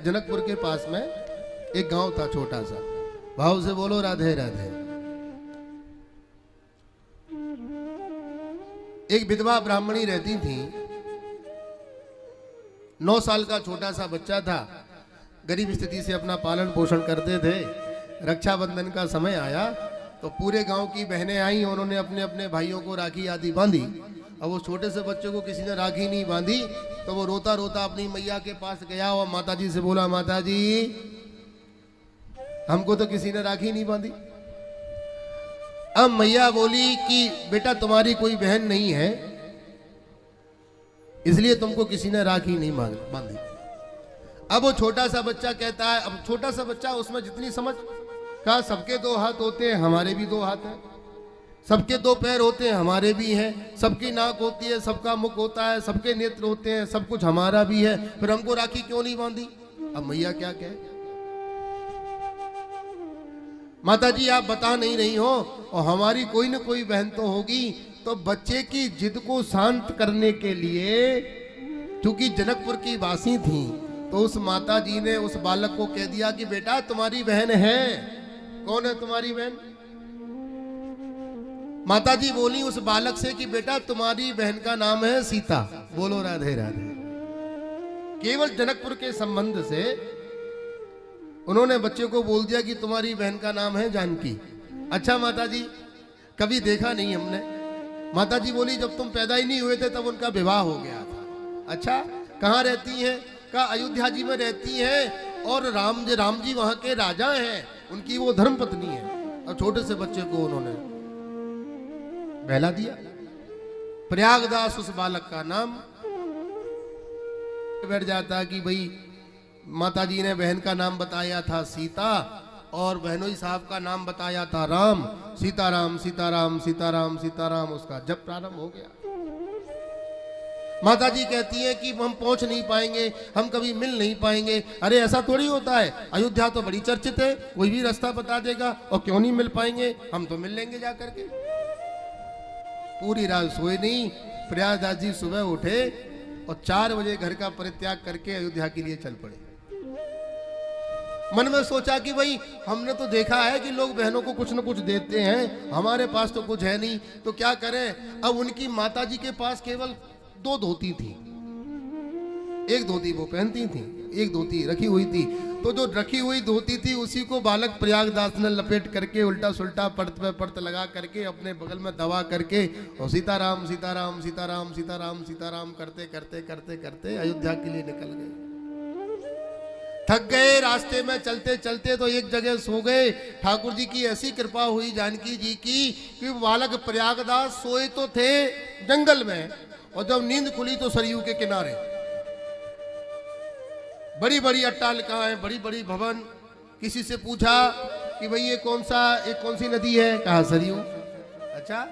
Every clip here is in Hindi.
जनकपुर के पास में एक गांव था छोटा सा। भाव से बोलो राधे राधे। एक विधवा ब्राह्मणी रहती थी। 9 साल का छोटा सा बच्चा था। गरीब स्थिति से अपना पालन पोषण करते थे। रक्षाबंधन का समय आया तो पूरे गांव की बहनें आई, उन्होंने अपने अपने भाइयों को राखी आदि बांधी। अब वो छोटे से बच्चे को किसी ने राखी नहीं बांधी तो वो रोता रोता अपनी मैया के पास गया और माता जी से बोला, माता जी हमको तो किसी ने राखी नहीं बांधी। अब मैया बोली कि बेटा तुम्हारी कोई बहन नहीं है, इसलिए तुमको किसी ने राखी नहीं बांधी। अब वो छोटा सा बच्चा कहता है, अब छोटा सा बच्चा उसमें जितनी समझ का, सबके 2 हाथ होते हैं, हमारे भी 2 हाथ हैं। सबके 2 पैर होते हैं, हमारे भी हैं। सबकी नाक होती है, सबका मुख होता है, सबके नेत्र होते हैं, सब कुछ हमारा भी है, फिर हमको राखी क्यों नहीं बांधी? अब मैया क्या कहे? माता जी आप बता नहीं रही हो और हमारी कोई न कोई बहन तो होगी। तो बच्चे की जिद को शांत करने के लिए, क्योंकि जनकपुर की वासी थी, तो उस माता जी ने उस बालक को कह दिया कि बेटा तुम्हारी बहन है। कौन है तुम्हारी बहन? माता जी बोली उस बालक से कि बेटा तुम्हारी बहन का नाम है सीता। बोलो राधे राधे। केवल जनकपुर के संबंध से उन्होंने बच्चे को बोल दिया कि तुम्हारी बहन का नाम है जानकी। अच्छा माता जी, कभी देखा नहीं हमने। माता जी बोली जब तुम पैदा ही नहीं हुए थे तब उनका विवाह हो गया था। अच्छा कहाँ रहती हैं? का अयोध्या जी में रहती हैं और राम जी वहां के राजा हैं, उनकी वो धर्म पत्नी है। और छोटे से बच्चे को उन्होंने बहला दिया। प्रयागदास उस बालक का नाम। बैठ जाता कि भाई माता जी ने बहन का नाम बताया था सीता और बहनोई साहब का नाम बताया था राम। सीताराम सीताराम सीताराम सीताराम उसका जब प्रारंभ हो गया। माता जी कहती है कि हम पहुंच नहीं पाएंगे, हम कभी मिल नहीं पाएंगे। अरे ऐसा थोड़ी होता है, अयोध्या तो बड़ी चर्चित है, कोई भी रास्ता बता देगा। और क्यों नहीं मिल पाएंगे, हम तो मिल लेंगे जाकर के। पूरी रात सोए नहीं। प्रयागदास जी सुबह उठे और 4 बजे घर का परित्याग करके अयोध्या के लिए चल पड़े। मन में सोचा कि भाई हमने तो देखा है कि लोग बहनों को कुछ न कुछ देते हैं, हमारे पास तो कुछ है नहीं, तो क्या करें। अब उनकी माता जी के पास केवल 2 धोती थी। एक धोती वो पहनती थी, एक धोती रखी हुई थी। तो जो रखी हुई धोती थी उसी को बालक प्रयागदास ने लपेट करके उल्टा सुल्टा परत पे परत लगा करके अपने बगल में दबा करके और सीताराम सीताराम सीताराम सीताराम सीताराम करते करते करते करते अयोध्या के लिए निकल गए। थक गए, रास्ते में चलते चलते तो एक जगह सो गए। ठाकुर जी की ऐसी कृपा हुई जानकी जी की कि बालक प्रयागदास सोए तो थे जंगल में, और जब नींद खुली तो सरयू के किनारे। बड़ी बड़ी अट्टालिकाएं, बड़ी बड़ी भवन। किसी से पूछा कि भाई ये कौन सी नदी है? कहा सरयू। अच्छा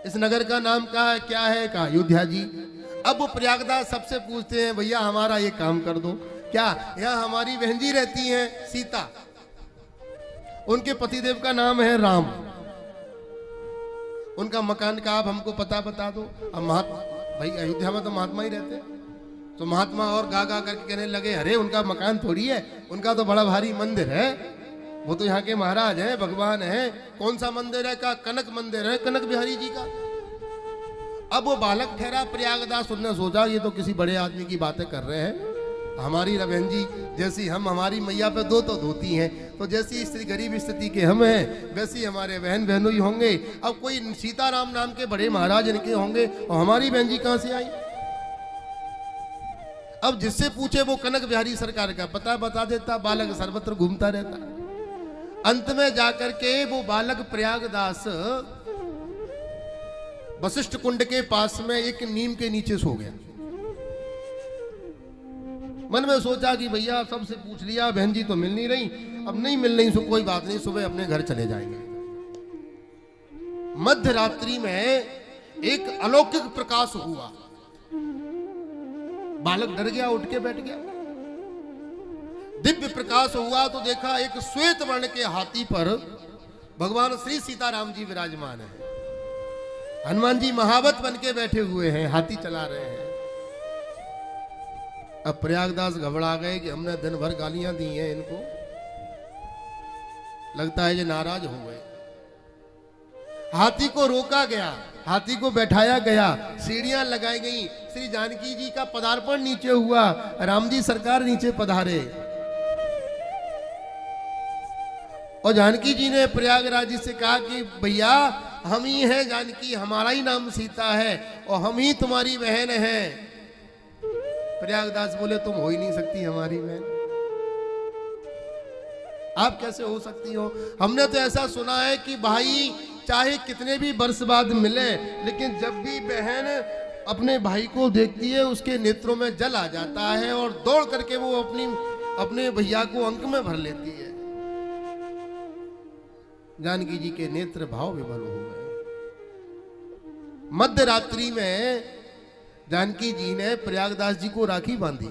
इस नगर का नाम क्या है? कहा अयोध्या जी। अब वो प्रयागदास सबसे पूछते हैं भैया हमारा ये काम कर दो। क्या? यहाँ हमारी बहन जी रहती हैं सीता, उनके पतिदेव का नाम है राम, उनका मकान का आप हमको पता बता दो। अब भाई अयोध्या में तो महात्मा ही रहते हैं। तो महात्मा और गा गा करके कहने लगे अरे उनका मकान थोड़ी है, उनका तो बड़ा भारी मंदिर है, वो तो यहाँ के महाराज हैं, भगवान हैं। कौन सा मंदिर है? का कनक मंदिर है, कनक बिहारी जी का। अब वो बालक ठहरा प्रयागदास, उन्होंने सोचा ये तो किसी बड़े आदमी की बातें कर रहे हैं। हमारी बहन जी जैसी हम, हमारी मैया पे 2 तो धोती हैं, तो जैसी स्त्री गरीब स्थिति के हम हैं वैसी हमारे बहनों ही होंगे। अब कोई सीताराम नाम के बड़े महाराज इनके होंगे और हमारी बहन जी कहां से आई? अब जिससे पूछे वो कनक बिहारी सरकार का पता बता देता। बालक सर्वत्र घूमता रहता। अंत में जाकर के वो बालक प्रयागदास वशिष्ठ कुंड के पास में एक नीम के नीचे सो गया। मन में सोचा कि भैया सबसे पूछ लिया, बहन जी तो मिल नहीं रही, अब नहीं मिल रही, कोई बात नहीं, सुबह अपने घर चले जाएंगे। मध्य रात्रि में एक अलौकिक प्रकाश हुआ। बालक डर गया, उठ के बैठ गया। दिव्य प्रकाश हुआ तो देखा एक श्वेत वर्ण के हाथी पर भगवान श्री सीताराम जी विराजमान है। हनुमान जी महावत बन के बैठे हुए हैं, हाथी चला रहे हैं। अब प्रयागदास घबरा गए कि हमने दिन भर गालियां दी हैं इनको, लगता है ये नाराज हो गए। हाथी को रोका गया, हाथी को बैठाया गया, सीढ़ियां लगाई गई, श्री जानकी जी का पदार्पण नीचे हुआ, राम जी सरकार नीचे पधारे और जानकी जी ने प्रयागराज जी से कहा कि भैया हम ही हैं जानकी, हमारा ही नाम सीता है और हम ही तुम्हारी बहन हैं। प्रयागदास बोले तुम हो ही नहीं सकती हमारी बहन, आप कैसे हो सकती हो? हमने तो ऐसा सुना है कि भाई चाहे कितने भी वर्ष बाद मिले, लेकिन जब भी बहन अपने भाई को देखती है उसके नेत्रों में जल आ जाता है और दौड़ करके वो अपने भैया को अंक में भर लेती है। जानकी जी के नेत्र भाव विभल हो गए। मध्य रात्रि में जानकी जी ने प्रयागदास जी को राखी बांधी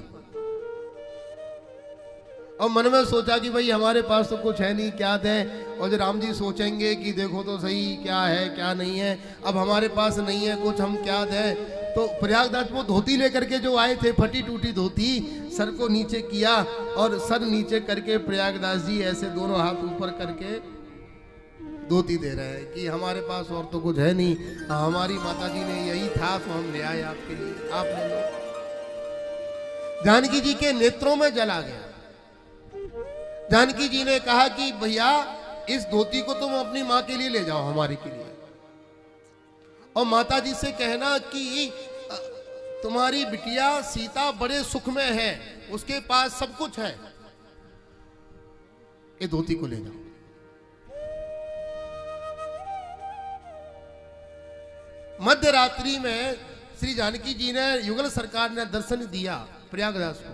और मन में सोचा कि भाई हमारे पास तो कुछ है नहीं, क्या दें? और जो राम जी सोचेंगे कि देखो तो सही क्या है क्या नहीं है, अब हमारे पास नहीं है कुछ, हम क्या दें? तो प्रयागदास वो धोती लेकर के जो आए थे, फटी टूटी धोती, सर को नीचे किया और सर नीचे करके प्रयागदास जी ऐसे दोनों हाथ ऊपर करके धोती दे रहे हैं कि हमारे पास और तो कुछ है नहीं, हमारी माता जी ने यही था तो हम ले आए आपके लिए, आप ले लो। जानकी जी के नेत्रों में जल आ गया। जानकी जी ने कहा कि भैया इस धोती को तुम अपनी माँ के लिए ले जाओ, हमारी के लिए, और माता जी से कहना कि तुम्हारी बिटिया सीता बड़े सुख में है, उसके पास सब कुछ है, ये धोती को ले जाओ। मध्य रात्रि में श्री जानकी जी ने, युगल सरकार ने दर्शन दिया प्रयागदास को।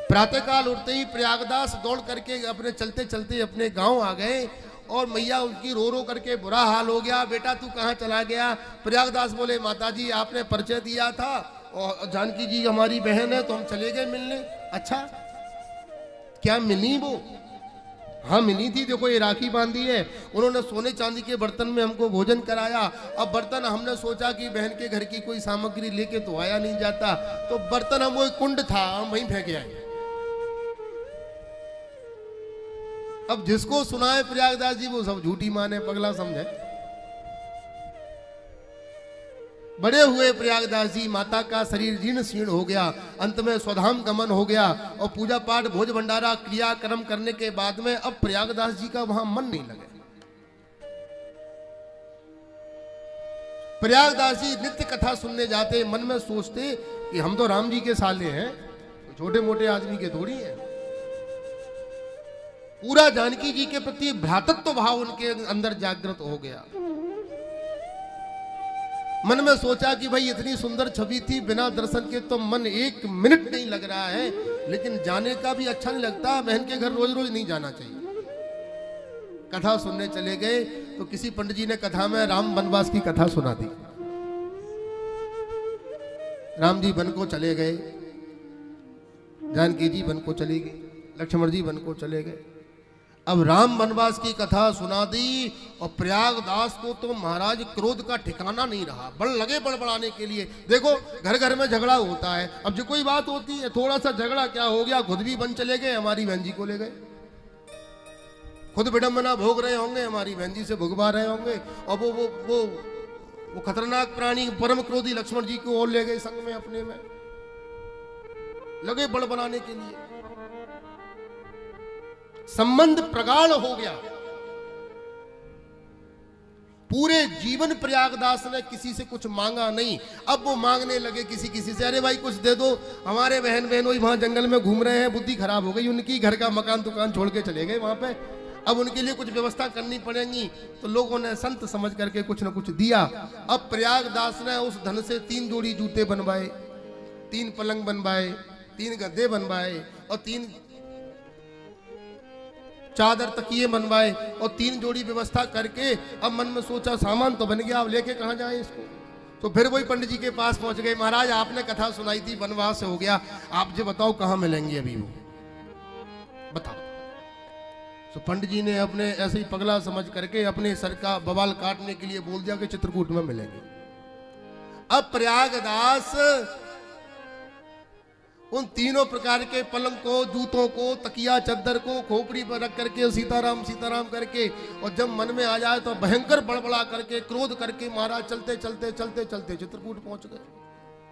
प्रातःकाल उठते ही प्रयागदास दौड़ करके अपने चलते चलते अपने गांव आ गए और मैया उनकी रो रो करके बुरा हाल हो गया, बेटा तू कहाँ चला गया? प्रयागदास बोले माताजी आपने परिचय दिया था और जानकी जी हमारी बहन है तो हम चले गए मिलने। अच्छा क्या मिली वो? हाँ मिली थी, देखो ये राखी बांधी है, उन्होंने सोने चांदी के बर्तन में हमको भोजन कराया। अब बर्तन हमने सोचा कि बहन के घर की कोई सामग्री लेके तो आया नहीं जाता, तो बर्तन हम वो कुंड था हम वहीं फेंक आए। अब जिसको सुनाए प्रयागदास जी वो सब झूठी माने, पगला समझे। बड़े हुए प्रयागदास जी, माता का शरीर जीर्ण शीर्ण हो गया, अंत में स्वधाम गमन हो गया और पूजा पाठ भोज भंडारा क्रियाक्रम करने के बाद में अब प्रयागदास जी का वहां मन नहीं लगे। प्रयागदास जी नित्य कथा सुनने जाते, मन में सोचते कि हम तो राम जी के साले हैं, छोटे मोटे आदमी के थोड़ी हैं। पूरा जानकी जी के प्रति भ्रातृत्व भाव उनके अंदर जागृत हो गया। मन में सोचा कि भाई इतनी सुंदर छवि थी, बिना दर्शन के तो मन एक मिनट नहीं लग रहा है, लेकिन जाने का भी अच्छा नहीं लगता, बहन के घर रोज रोज नहीं जाना चाहिए। कथा सुनने चले गए तो किसी पंडित जी ने कथा में राम वनवास की कथा सुना दी। राम जी वन को चले गए, जानकी जी वन को चली गई, लक्ष्मण जी वन को चले गए। अब राम वनवास की कथा सुना दी और प्रयागदास को तो महाराज क्रोध का ठिकाना नहीं रहा, बड़ लगे बड़बड़ाने के लिए। देखो घर घर में झगड़ा होता है, अब जो कोई बात होती है थोड़ा सा झगड़ा क्या हो गया, खुद भी वन चले गए, हमारी बहन जी को ले गए, खुद विडंबना भोग रहे होंगे, हमारी बहन जी से भुगवा रहे होंगे, और वो खतरनाक प्राणी परम क्रोधी लक्ष्मण जी को और ले गए संग में, अपने में लगे बड़बड़ाने के लिए। संबंध प्रगाढ़ हो गया। पूरे जीवन प्रयागदास ने किसी से कुछ मांगा नहीं, अब वो मांगने लगे किसी किसी से, अरे भाई कुछ दे दो, हमारे बहन बहनोई वहां जंगल में घूम रहे हैं, बुद्धि खराब हो गई उनकी, घर का मकान दुकान छोड़ के चले गए वहां पे, अब उनके लिए कुछ व्यवस्था करनी पड़ेगी। तो लोगों ने संत समझ करके कुछ न कुछ दिया। अब प्रयागदास ने उस धन से 3 जोड़ी जूते बनवाए, 3 पलंग बनवाए, 3 गद्दे बनवाए और 3 चादर तकिए बनवाए और 3 जोड़ी व्यवस्था करके अब मन में सोचा सामान तो बन गया, अब लेके कहां जाए इसको। तो फिर वही पंडित जी के पास पहुंच गए, महाराज आपने कथा सुनाई थी, वनवास हो गया, आप जो बताओ कहां मिलेंगे अभी वो बताओ। तो पंडित जी ने अपने ऐसे ही पगला समझ करके अपने सर का बवाल काटने के लिए बोल दिया कि चित्रकूट में मिलेंगे। अब प्रयागदास उन तीनों प्रकार के पलंग को, जूतों को, तकिया चद्दर को खोपड़ी पर रख करके सीताराम सीताराम करके, और जब मन में आ जाए तो भयंकर बड़बड़ा करके, क्रोध करके महाराज चलते चलते चलते चलते चित्रकूट पहुंच गए।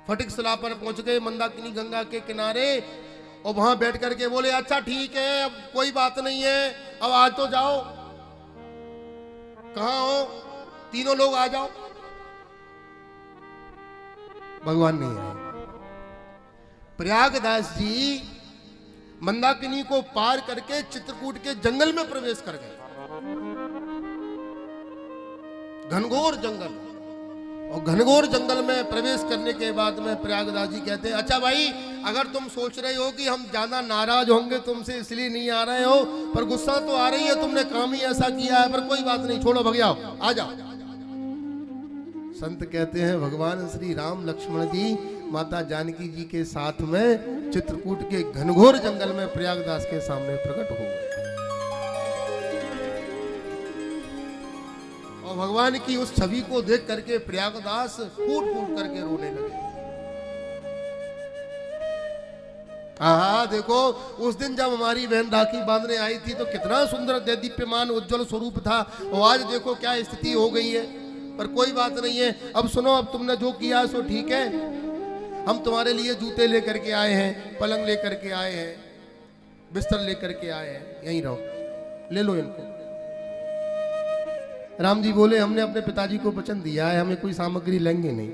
फटिक शिला पर पहुंच गए, मंदाकिनी गंगा के किनारे, और वहां बैठ करके बोले अच्छा ठीक है, अब कोई बात नहीं है, अब आज तो जाओ। कहां हो? तीनों लोग आ जाओ। भगवान नहीं आए। प्रयागदास जी मंदाकिनी को पार करके चित्रकूट के जंगल में प्रवेश कर गए, घनघोर जंगल। और घनघोर जंगल में प्रवेश करने के बाद में प्रयागदास जी कहते हैं अच्छा भाई, अगर तुम सोच रहे हो कि हम ज्यादा नाराज होंगे तुमसे इसलिए नहीं आ रहे हो, पर गुस्सा तो आ रही है, तुमने काम ही ऐसा किया है, पर कोई बात नहीं, छोड़ो, भग जाओ, आ जाओ। संत कहते हैं भगवान श्री राम लक्ष्मण जी माता जानकी जी के साथ में चित्रकूट के घनघोर जंगल में प्रयागदास के सामने प्रकट हो गए, और भगवान की उस छवि को देख करके प्रयागदास फूट फूट करके रोने लगे। हाँ देखो, उस दिन जब हमारी बहन राखी बांधने आई थी तो कितना सुंदर देदीप्यमान उज्जवल स्वरूप था, और आज देखो क्या स्थिति हो गई है। पर कोई बात नहीं है, अब सुनो, अब तुमने जो किया सो ठीक है, हम तुम्हारे लिए जूते लेकर के आए हैं, पलंग लेकर के आए हैं, बिस्तर लेकर के आए हैं, यहीं रहो, ले लो इनको। राम जी बोले हमने अपने पिताजी को वचन दिया है, हमें कोई सामग्री लेंगे नहीं।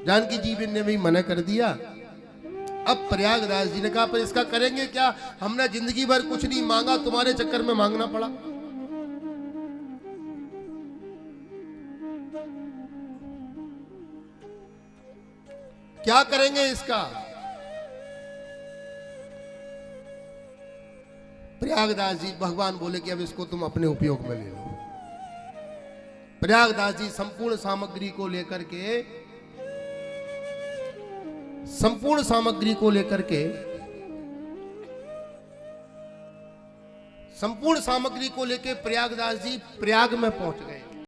जानकी जी ने भी मना कर दिया। अब प्रयागदास जी ने कहा पर इसका करेंगे क्या, हमने जिंदगी भर कुछ नहीं मांगा, तुम्हारे चक्कर में मांगना पड़ा। क्या करेंगे इसका? प्रयागदास जी, भगवान बोले कि अब इसको तुम अपने उपयोग में ले लो। प्रयागदास जी संपूर्ण सामग्री को लेकर के प्रयागदास जी प्रयाग में पहुंच गए।